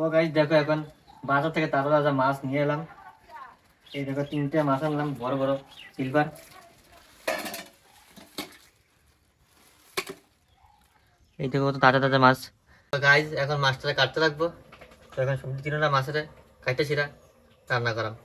তো গাইস দেখো এখন বাজার থেকে তাজা তাজা মাছ নিয়ে এলাম। এই দেখো 3টে মাছ আনলাম, বড় বড় সিলভার। এই দেখো তো তাজা তাজা মাছ। তো গাইস এখন মাছটা কাটতে লাগবো। তো এখন সবজি কিনা মাছের কাটতেছিরা রান্না করাম।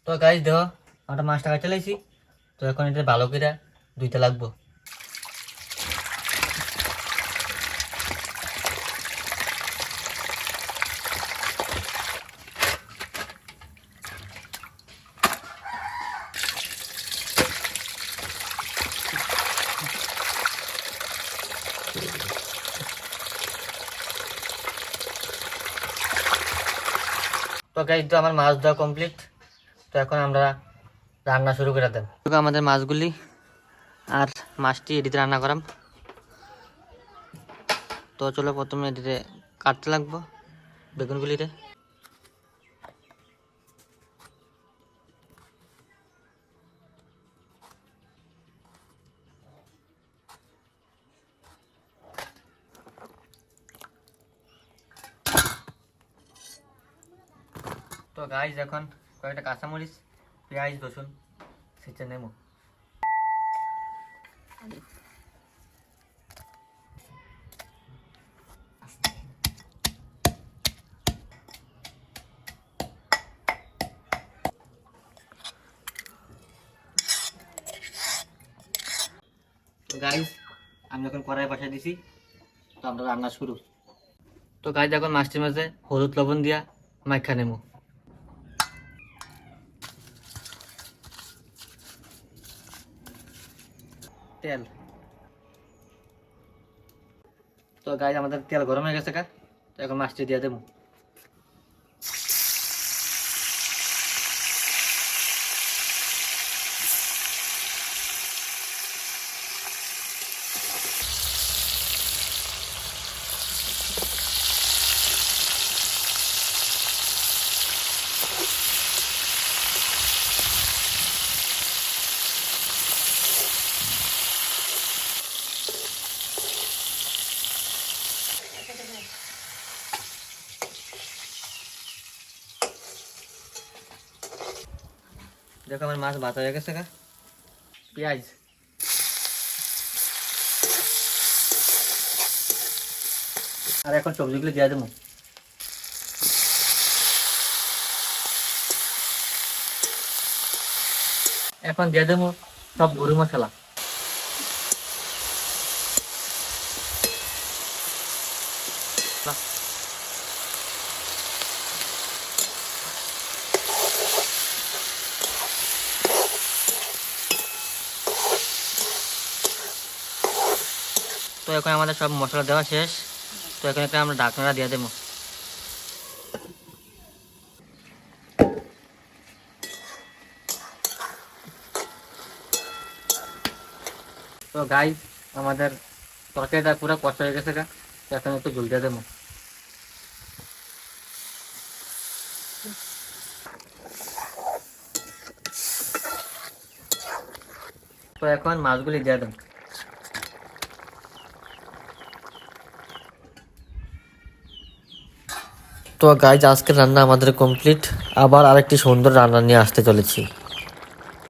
তো গাইস দেখো আমরা মাছটা কাটতে লাইছি। তো এখন এটা ভালো করে ধুইতে লাগবো। তো গাইস তো আমার মাছ ধোয়া কমপ্লিট। তো এখন আমরা রান্না শুরু করে দেব। আমাদের মাছগুলি আর মাছটি এটিতে রান্না করাম। তো চলো প্রথমে এটিতে কাটতে লাগবো বেগুনগুলিতে। তো গাইস এখন কয়েকটা কাঁচামরিচ, পেঁয়াজ, রসুন ছেঁচে নেব। তো গাইস আমি এখন কড়াই বসাই দিছি। তো আমরা রান্না শুরু। তো গাইস এখন মাছটির মাঝে হলুদ লবণ দিয়া মাখা নেব। তেল। তো গাইস আমাদের তেল গরম হয়ে গেছে। তো এখন মাছটি দিয়ে দেবো। দেখো আমার মাছ ভাজা হয়ে গেছে। পেঁয়াজ, আর এখন সবজিগুলো দিয়ে দেবো। এখন দিয়ে দেবো সব গরম মশলা। তো এখন আমাদের সব মশলা দেওয়া শেষ। তো এখন একটা আমরা ঢাকনাটা দিয়ে দেবো। তো গাইস আমাদের তরকারিটা পুরো কষা হয়ে গেছে। তো এখন একটু ঝোল দিয়ে দেবো। তো এখন মাছগুলি দিয়ে দেবো। তো গাইস আজকের রান্না আমাদের কমপ্লিট। আবার আরেকটি সুন্দর রান্না নিয়ে আসতে চলেছি।